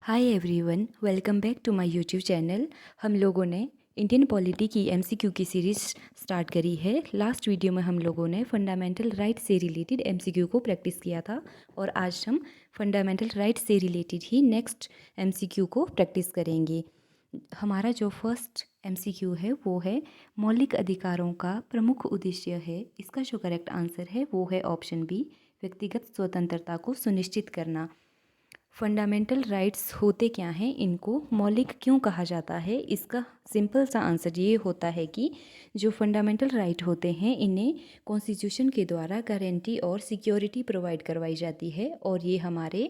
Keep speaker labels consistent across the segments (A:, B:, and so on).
A: Hi everyone, welcome back to my YouTube channel. हम लोगों ने इंडियन पॉलिटी की एमसीक्यू की सीरीज़ स्टार्ट करी है। लास्ट वीडियो में हम लोगों ने फंडामेंटल राइट से रिलेटेड एमसीक्यू को प्रैक्टिस किया था और आज हम फंडामेंटल राइट से रिलेटेड ही नेक्स्ट एमसीक्यू को प्रैक्टिस करेंगे। हमारा जो फर्स्ट एमसीक्यू है वो है मौलिक अधिकारों का प्रमुख उद्देश्य है। इसका जो करेक्ट आंसर है वो है ऑप्शन बी, व्यक्तिगत स्वतंत्रता को सुनिश्चित करना। फंडामेंटल राइट्स होते क्या हैं, इनको मौलिक क्यों कहा जाता है? इसका सिंपल सा आंसर ये होता है कि जो फंडामेंटल राइट होते हैं इन्हें कॉन्स्टिट्यूशन के द्वारा गारंटी और सिक्योरिटी प्रोवाइड करवाई जाती है और ये हमारे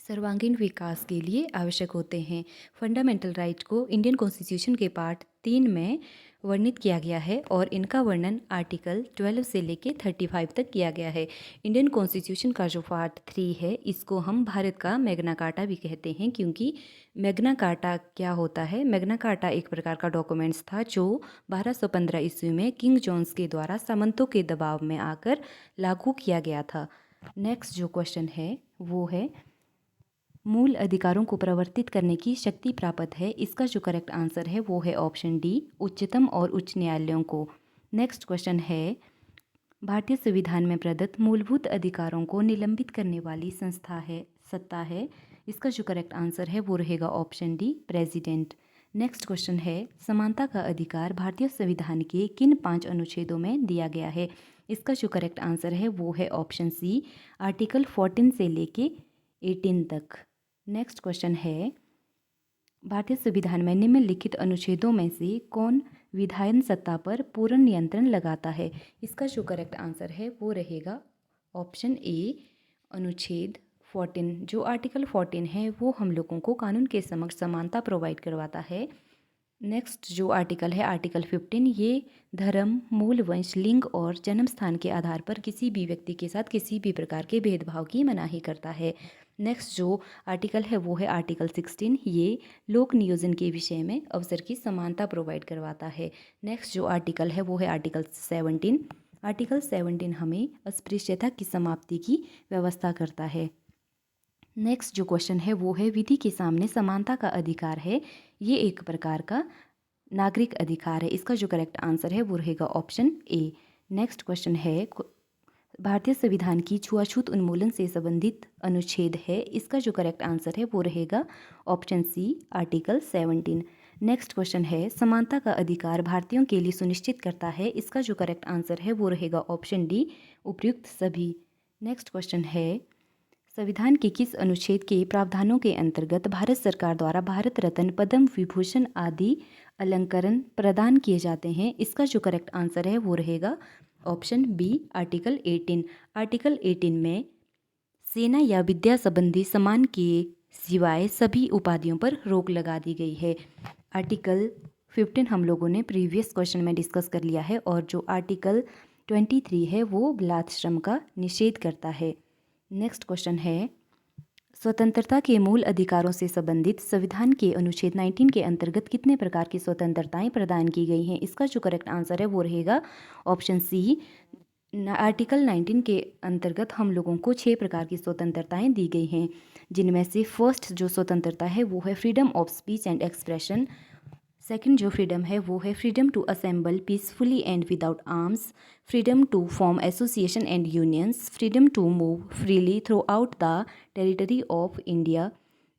A: सर्वांगीण विकास के लिए आवश्यक होते हैं। फंडामेंटल राइट को इंडियन कॉन्स्टिट्यूशन के पार्ट 3 में वर्णित किया गया है और इनका वर्णन आर्टिकल 12 से लेके 35 तक किया गया है। इंडियन कॉन्स्टिट्यूशन का जो पार्ट 3 है इसको हम भारत का मैग्ना कार्टा भी कहते हैं, क्योंकि मैग्ना कार्टा क्या होता है? मैग्ना कार्टा एक प्रकार का डॉक्यूमेंट्स था जो 1215 ईस्वी में किंग जॉन्स के द्वारा सामंतों के दबाव में आकर लागू किया गया था। नेक्स्ट जो क्वेश्चन है वो है मूल अधिकारों को प्रवर्तित करने की शक्ति प्राप्त है। इसका जो करेक्ट आंसर है वो है ऑप्शन डी, उच्चतम और उच्च न्यायालयों को। नेक्स्ट क्वेश्चन है भारतीय संविधान में प्रदत्त मूलभूत अधिकारों को निलंबित करने वाली सत्ता है। इसका जो करेक्ट आंसर है वो रहेगा option D, president. Next question है समानता का अधिकार भारतीय संविधान के किन 5 अनुच्छेदों में दिया गया है? इसका जो करेक्ट आंसर है वो है ऑप्शन सी, आर्टिकल 14 से लेके 18 तक। नेक्स्ट क्वेश्चन है भारतीय संविधान में निम्नलिखित अनुच्छेदों में से कौन विधायन सत्ता पर पूर्ण नियंत्रण लगाता है? इसका जो करेक्ट आंसर है वो रहेगा ऑप्शन ए, अनुच्छेद 14। जो आर्टिकल 14 है वो हम लोगों को कानून के समक्ष समानता प्रोवाइड करवाता है। नेक्स्ट जो आर्टिकल है आर्टिकल 15, ये धर्म, मूल वंश, लिंग और जन्म स्थान के आधार पर किसी भी व्यक्ति के साथ किसी भी प्रकार के भेदभाव की मनाही करता है। नेक्स्ट जो आर्टिकल है वो है आर्टिकल 16, ये लोक नियोजन के विषय में अवसर की समानता प्रोवाइड करवाता है। नेक्स्ट जो आर्टिकल है वो है आर्टिकल 17। आर्टिकल 17 हमें अस्पृश्यता की समाप्ति की व्यवस्था करता है। नेक्स्ट जो क्वेश्चन है वो है विधि के सामने समानता का अधिकार है, ये एक प्रकार का नागरिक अधिकार है। इसका जो करेक्ट आंसर है वो रहेगा ऑप्शन ए। नेक्स्ट क्वेश्चन है भारतीय संविधान की छुआछूत उन्मूलन से संबंधित अनुच्छेद है। इसका जो करेक्ट आंसर है वो रहेगा option C, article 17। Next question है समानता का अधिकार भारतीयों के लिए सुनिश्चित करता है। इसका जो करेक्ट आंसर है वो रहेगा ऑप्शन डी, उपयुक्त सभी। नेक्स्ट क्वेश्चन है संविधान के किस अनुच्छेद के प्रावधानों के अंतर्गत भारत सरकार द्वारा भारत रत्न, पद्म विभूषण आदि अलंकरण प्रदान किए जाते हैं? इसका जो करेक्ट आंसर है वो रहेगा ऑप्शन बी, आर्टिकल 18। आर्टिकल 18 में सेना या विद्या संबंधी सम्मान के सिवाय सभी उपाधियों पर रोक लगा दी गई है। आर्टिकल 15 हम लोगों ने प्रीवियस क्वेश्चन में डिस्कस कर लिया है और जो आर्टिकल 23 है वो बाल श्रम का निषेध करता है। नेक्स्ट क्वेश्चन है स्वतंत्रता के मूल अधिकारों से संबंधित संविधान के अनुच्छेद 19 के अंतर्गत कितने प्रकार की स्वतंत्रताएं प्रदान की गई हैं? इसका जो करेक्ट आंसर है वो रहेगा ऑप्शन सी। आर्टिकल 19 के अंतर्गत हम लोगों को 6 प्रकार की स्वतंत्रताएं दी गई हैं, जिनमें से फर्स्ट जो स्वतंत्रता है वो है freedom of speech and expression. Second जो फ्रीडम है वो है freedom to assemble peacefully and without arms, freedom to form association and unions, freedom to move freely throughout the territory of India.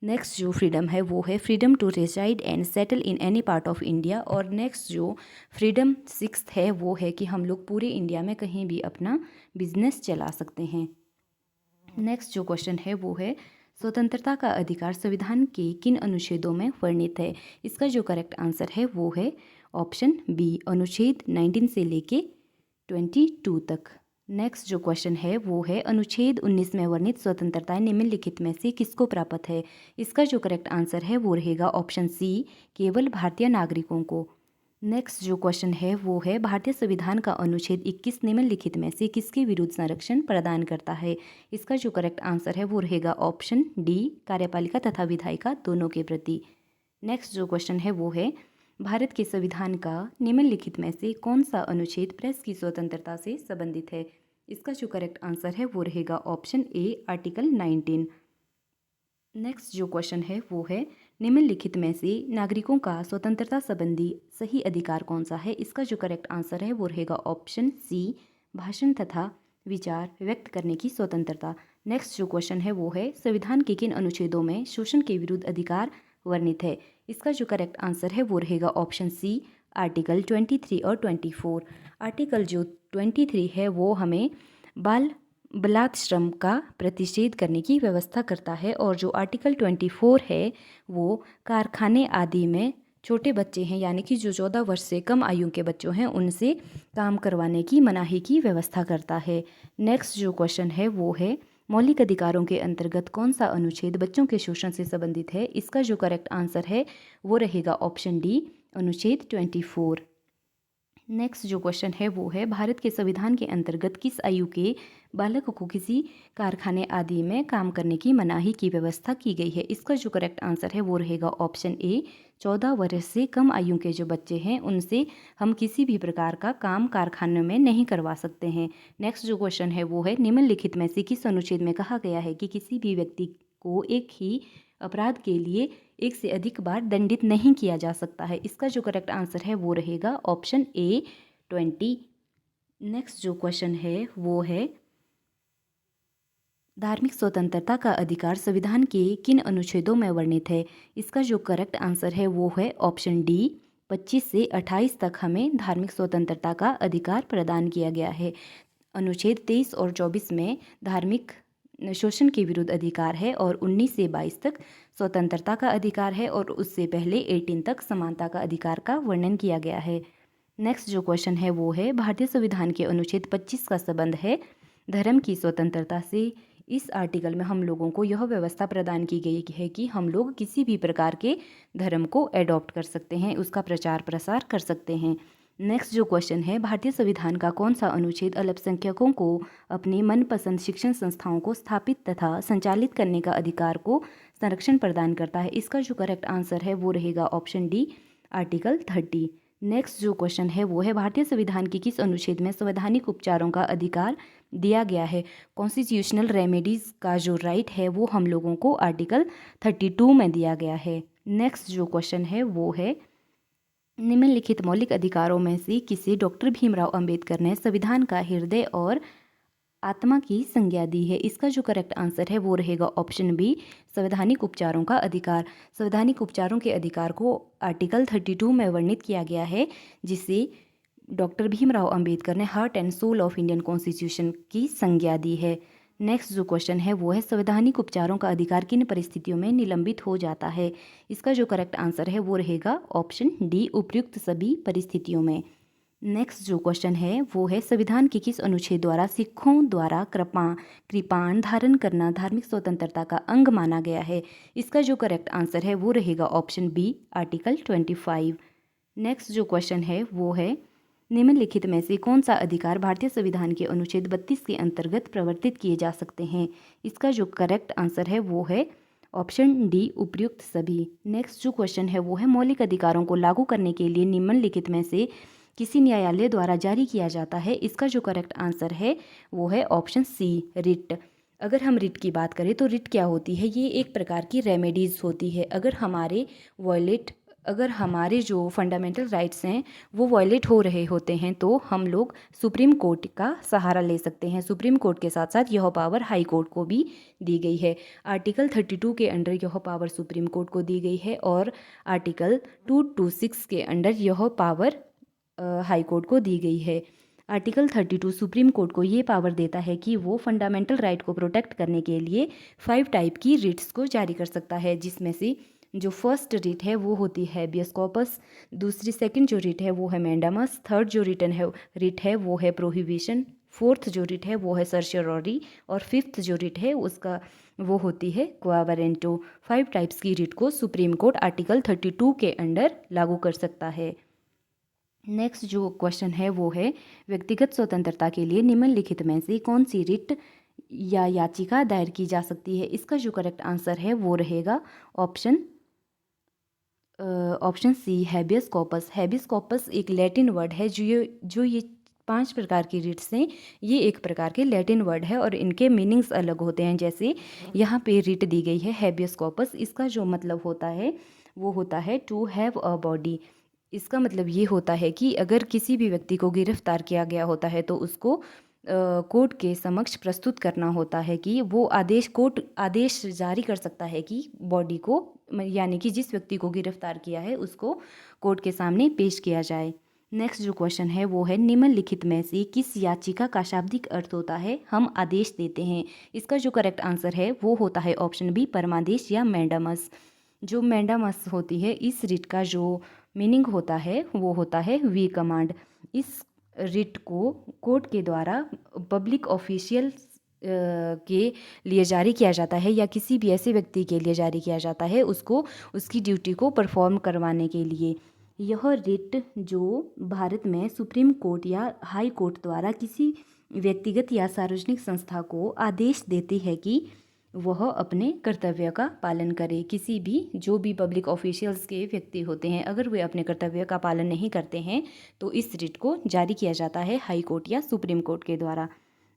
A: Next जो freedom है वो है freedom to reside and settle in any part of India. और next जो freedom sixth है वो है कि हम लोग पूरे इंडिया में कहीं भी अपना बिजनेस चला सकते हैं। नेक्स्ट जो क्वेश्चन है वो है स्वतंत्रता का अधिकार संविधान के किन अनुच्छेदों में वर्णित है? इसका जो करेक्ट आंसर है वो है ऑप्शन बी, अनुच्छेद 19 से लेके 22 तक। नेक्स्ट जो क्वेश्चन है वो है अनुच्छेद 19 में वर्णित स्वतंत्रताएं निम्नलिखित में से किसको प्राप्त है? इसका जो करेक्ट आंसर है वो रहेगा ऑप्शन सी, केवल भारतीय नागरिकों को। नेक्स्ट जो क्वेश्चन है वो है भारतीय संविधान का अनुच्छेद 21 निम्नलिखित में से किसके विरुद्ध संरक्षण प्रदान करता है? इसका जो करेक्ट आंसर है वो रहेगा ऑप्शन डी, कार्यपालिका तथा विधायिका दोनों के प्रति। नेक्स्ट जो क्वेश्चन है वो है भारत के संविधान का निम्नलिखित में से कौन सा अनुच्छेद प्रेस की स्वतंत्रता से संबंधित है? इसका जो करेक्ट आंसर है वो रहेगा ऑप्शन ए, आर्टिकल 19। नेक्स्ट जो क्वेश्चन है वो है निम्नलिखित में से नागरिकों का स्वतंत्रता संबंधी सही अधिकार कौन सा है। इसका जो करेक्ट आंसर है वो रहेगा ऑप्शन सी, भाषण तथा विचार व्यक्त करने की स्वतंत्रता। नेक्स्ट जो क्वेश्चन है वो है संविधान के किन अनुच्छेदों में शोषण के विरुद्ध अधिकार वर्णित है। इसका जो करेक्ट आंसर है वो रहेगा ऑप्शन सी, आर्टिकल 23 और 24। आर्टिकल जो 23 है वो हमें बाल बलात्श्रम का प्रतिषेध करने की व्यवस्था करता है और जो आर्टिकल 24 है वो कारखाने आदि में छोटे बच्चे हैं यानी कि जो 14 वर्ष से कम आयु के बच्चों हैं उनसे काम करवाने की मनाही की व्यवस्था करता है। नेक्स्ट जो क्वेश्चन है वो है मौलिक अधिकारों के अंतर्गत कौन सा अनुच्छेद बच्चों के शोषण से संबंधित है। इसका जो करेक्ट आंसर है वो रहेगा ऑप्शन डी, अनुच्छेद 24। नेक्स्ट जो क्वेश्चन है वो है भारत के संविधान के अंतर्गत किस आयु के बालक को किसी कारखाने आदि में काम करने की मनाही की व्यवस्था की गई है। इसका जो करेक्ट आंसर है वो रहेगा ऑप्शन ए, 14 वर्ष से कम आयु के जो बच्चे हैं उनसे हम किसी भी प्रकार का काम कारखानों में नहीं करवा सकते हैं। नेक्स्ट जो क्वेश्चन है वो है निम्नलिखित में से किस अनुच्छेद में कहा गया है कि किसी भी व्यक्ति को एक ही अपराध के लिए एक से अधिक बार दंडित नहीं किया जा सकता है। इसका जो करेक्ट आंसर है वो रहेगा ऑप्शन ए, 20। नेक्स्ट जो क्वेश्चन है वो है धार्मिक स्वतंत्रता का अधिकार संविधान के किन अनुच्छेदों में वर्णित है। इसका जो करेक्ट आंसर है वो है ऑप्शन डी, 25 से 28 तक हमें धार्मिक स्वतंत्रता का अधिकार प्रदान किया गया है। अनुच्छेद 23 और 24 में धार्मिक शोषण के विरुद्ध अधिकार है और 19 से 22 तक स्वतंत्रता का अधिकार है और उससे पहले 18 तक समानता का अधिकार का वर्णन किया गया है। नेक्स्ट जो क्वेश्चन है वो है भारतीय संविधान के अनुच्छेद 25 का संबंध है धर्म की स्वतंत्रता से। इस आर्टिकल में हम लोगों को यह व्यवस्था प्रदान की गई है कि हम लोग किसी भी प्रकार के धर्म को एडॉप्ट कर सकते हैं, उसका प्रचार प्रसार कर सकते हैं। नेक्स्ट जो क्वेश्चन है भारतीय संविधान का कौन सा अनुच्छेद अल्पसंख्यकों को अपने मनपसंद शिक्षण संस्थाओं को स्थापित तथा संचालित करने का अधिकार को संरक्षण प्रदान करता है। इसका जो करेक्ट आंसर है वो रहेगा ऑप्शन डी, आर्टिकल 30। नेक्स्ट जो क्वेश्चन है वो है भारतीय संविधान के किस अनुच्छेद में संवैधानिक उपचारों का अधिकार दिया गया है। कॉन्स्टिट्यूशनल रेमेडीज़ का जो राइट है वो हम लोगों को आर्टिकल 32 में दिया गया है। नेक्स्ट जो क्वेश्चन है वो है निम्नलिखित मौलिक अधिकारों में से किसे डॉक्टर भीमराव अंबेडकर ने संविधान का हृदय और आत्मा की संज्ञा दी है। इसका जो करेक्ट आंसर है वो रहेगा ऑप्शन बी, संवैधानिक उपचारों का अधिकार। संवैधानिक उपचारों के अधिकार को आर्टिकल 32 में वर्णित किया गया है जिसे डॉक्टर भीमराव अंबेडकर ने heart and soul of Indian constitution की संज्ञा दी है। नेक्स्ट जो क्वेश्चन है वो है संवैधानिक उपचारों का अधिकार किन परिस्थितियों में निलंबित हो जाता है। इसका जो करेक्ट आंसर है वो रहेगा ऑप्शन डी, उपयुक्त सभी परिस्थितियों में। नेक्स्ट जो क्वेश्चन है वो है संविधान के किस अनुच्छेद द्वारा सिखों द्वारा कृपाण धारण करना धार्मिक स्वतंत्रता का अंग माना गया है। इसका जो करेक्ट आंसर है वो रहेगा ऑप्शन बी, आर्टिकल 25। नेक्स्ट जो क्वेश्चन है वो है निम्नलिखित में से कौन सा अधिकार भारतीय संविधान के अनुच्छेद 32 के अंतर्गत प्रवर्तित किए जा सकते हैं। इसका जो करेक्ट आंसर है वो है ऑप्शन डी, उपयुक्त सभी। नेक्स्ट जो क्वेश्चन है वो है मौलिक अधिकारों को लागू करने के लिए निम्नलिखित में से किसी न्यायालय द्वारा जारी किया जाता है। इसका जो करेक्ट आंसर है वो है ऑप्शन सी, रिट। अगर हम रिट की बात करें तो रिट क्या होती है, ये एक प्रकार की रेमेडीज़ होती है। अगर हमारे जो फंडामेंटल राइट्स हैं वो वॉयलेट हो रहे होते हैं तो हम लोग सुप्रीम कोर्ट का सहारा ले सकते हैं। सुप्रीम कोर्ट के साथ साथ यह पावर हाई कोर्ट को भी दी गई है। आर्टिकल 32 के अंडर यह पावर सुप्रीम कोर्ट को दी गई है और आर्टिकल 226 के अंडर यह पावर हाई कोर्ट को दी गई है। आर्टिकल 32 सुप्रीम कोर्ट को ये पावर देता है कि वो फंडामेंटल राइट को प्रोटेक्ट करने के लिए 5 टाइप की रिट्स को जारी कर सकता है, जिसमें से जो फर्स्ट रिट है वो होती है हैबियस कॉर्पस, दूसरी सेकंड जो रिट है वो है मैंडामस, थर्ड जो रिट है वो है प्रोहिबिशन, फोर्थ जो रिट है वो है सर्शियोरी और फिफ्थ जो रिट है उसका वो होती है क्वा वारंटो। 5 टाइप्स की रिट को सुप्रीम कोर्ट आर्टिकल 32 के अंडर लागू कर सकता है। नेक्स्ट जो क्वेश्चन है वो है व्यक्तिगत स्वतंत्रता के लिए निम्नलिखित में से कौन सी रिट या याचिका दायर की जा सकती है। इसका जो करेक्ट आंसर है वो रहेगा option C, habeas corpus. Habeas corpus एक लैटिन वर्ड है जो ये 5 प्रकार की रिट्स हैं, ये एक प्रकार के लैटिन वर्ड है और इनके मीनिंग्स अलग होते हैं। जैसे यहाँ पे रिट दी गई है हैबियस कॉर्पस, इसका जो मतलब होता है वो होता है टू हैव अ बॉडी। इसका मतलब ये होता है कि अगर किसी भी व्यक्ति को गिरफ्तार किया गया होता है तो उसको कोर्ट के समक्ष प्रस्तुत करना होता है कि वो कोर्ट आदेश जारी कर सकता है कि बॉडी को, यानी कि जिस व्यक्ति को गिरफ्तार किया है उसको कोर्ट के सामने पेश किया जाए। नेक्स्ट जो क्वेश्चन है वो है निम्नलिखित में से किस याचिका का शाब्दिक अर्थ होता है हम आदेश देते हैं। इसका जो करेक्ट आंसर है वो होता है ऑप्शन बी परमादेश या मैंडामस। जो मैंडामस होती है इस रिट का जो मीनिंग होता है वो होता है वी कमांड। इस रिट को कोर्ट के द्वारा पब्लिक ऑफिशियल के लिए जारी किया जाता है या किसी भी ऐसे व्यक्ति के लिए जारी किया जाता है उसको उसकी ड्यूटी को परफॉर्म करवाने के लिए। यह रिट जो भारत में सुप्रीम कोर्ट या हाई कोर्ट द्वारा किसी व्यक्तिगत या सार्वजनिक संस्था को आदेश देती है कि वह अपने कर्तव्य का पालन करे। किसी भी जो भी पब्लिक ऑफिशियल्स के व्यक्ति होते हैं अगर वे अपने कर्तव्य का पालन नहीं करते हैं तो इस रिट को जारी किया जाता है हाई कोर्ट या सुप्रीम कोर्ट के द्वारा।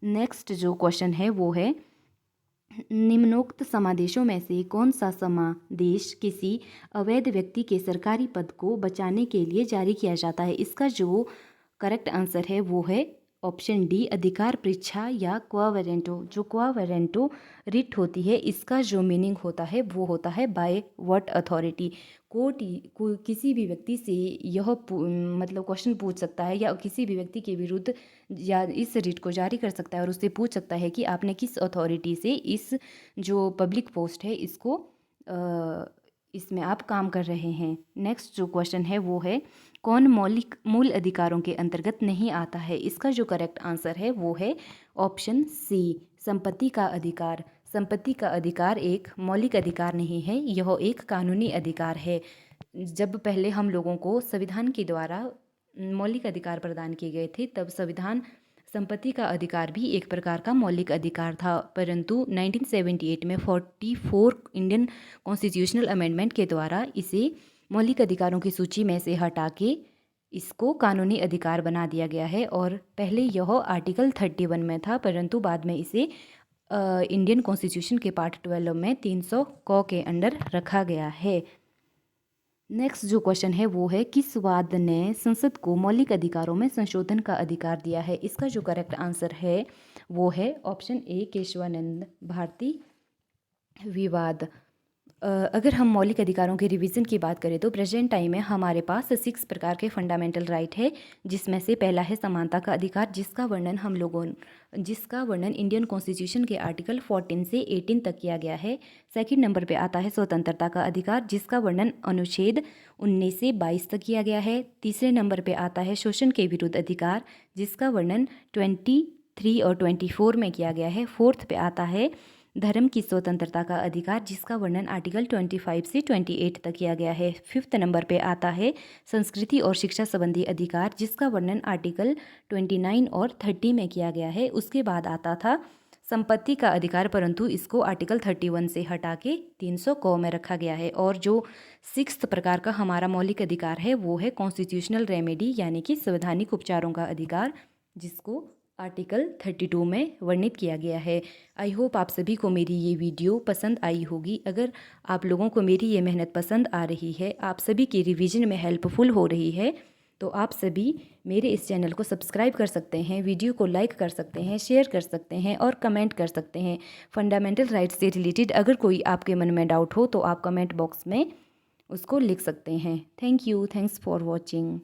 A: नेक्स्ट जो क्वेश्चन है वो है निम्नोक्त समादेशों में से कौन सा समादेश किसी अवैध व्यक्ति के सरकारी पद को बचाने के लिए जारी किया जाता है। इसका जो करेक्ट आंसर है वो है ऑप्शन डी अधिकार परीक्षा या क्वा वारंटो। जो क्वा वारंटो रिट होती है इसका जो मीनिंग होता है वो होता है बाय व्हाट अथॉरिटी। कोर्ट किसी भी व्यक्ति से यह मतलब क्वेश्चन पूछ सकता है या किसी भी व्यक्ति के विरुद्ध या इस रिट को जारी कर सकता है और उससे पूछ सकता है कि आपने किस अथॉरिटी से इस जो पब्लिक पोस्ट है इसको इसमें आप काम कर रहे हैं। नेक्स्ट जो क्वेश्चन है वो है कौन मौलिक मूल अधिकारों के अंतर्गत नहीं आता है। इसका जो करेक्ट आंसर है वो है ऑप्शन सी संपत्ति का अधिकार। संपत्ति का अधिकार एक मौलिक अधिकार नहीं है, यह एक कानूनी अधिकार है। जब पहले हम लोगों को संविधान के द्वारा मौलिक अधिकार प्रदान किए गए थे तब संपत्ति का अधिकार भी एक प्रकार का मौलिक अधिकार था, परंतु 1978 में 44 इंडियन कॉन्स्टिट्यूशनल अमेंडमेंट के द्वारा इसे मौलिक अधिकारों की सूची में से हटा के इसको कानूनी अधिकार बना दिया गया है। और पहले यह आर्टिकल 31 में था परंतु बाद में इसे इंडियन कॉन्स्टिट्यूशन के पार्ट 12 में 300 क के अंडर रखा गया है। नेक्स्ट जो क्वेश्चन है वो है किस वाद ने संसद को मौलिक अधिकारों में संशोधन का अधिकार दिया है। इसका जो करेक्ट आंसर है वो है ऑप्शन ए केशवानंद भारती विवाद। अगर हम मौलिक अधिकारों के रिवीजन की बात करें तो प्रेजेंट टाइम में हमारे पास 6 प्रकार के फंडामेंटल राइट है, जिसमें से पहला है समानता का अधिकार जिसका वर्णन इंडियन कॉन्स्टिट्यूशन के आर्टिकल 14 से 18 तक किया गया है। सेकंड नंबर पे आता है स्वतंत्रता का अधिकार जिसका वर्णन अनुच्छेद 19 से 22 तक किया गया है। तीसरे नंबर पे आता है शोषण के विरुद्ध अधिकार जिसका वर्णन 23 और 24 में किया गया है। फोर्थ पे आता है धर्म की स्वतंत्रता का अधिकार जिसका वर्णन आर्टिकल 25 से 28 तक किया गया है। फिफ्थ नंबर पे आता है संस्कृति और शिक्षा संबंधी अधिकार जिसका वर्णन आर्टिकल 29 और 30 में किया गया है। उसके बाद आता था संपत्ति का अधिकार परंतु इसको आर्टिकल 31 से हटा के 300 क में रखा गया है। और जो 6th प्रकार का हमारा मौलिक अधिकार है वो है कॉन्स्टिट्यूशनल रेमेडी यानी कि संवैधानिक उपचारों का अधिकार जिसको आर्टिकल 32 में वर्णित किया गया है। आई होप आप सभी को मेरी ये वीडियो पसंद आई होगी। अगर आप लोगों को मेरी ये मेहनत पसंद आ रही है, आप सभी की रिवीजन में हेल्पफुल हो रही है, तो आप सभी मेरे इस चैनल को सब्सक्राइब कर सकते हैं, वीडियो को लाइक कर सकते हैं, शेयर कर सकते हैं और कमेंट कर सकते हैं। फंडामेंटल राइट्स से रिलेटेड अगर कोई आपके मन में डाउट हो तो आप कमेंट बॉक्स में उसको लिख सकते हैं। Thank you, thanks for watching.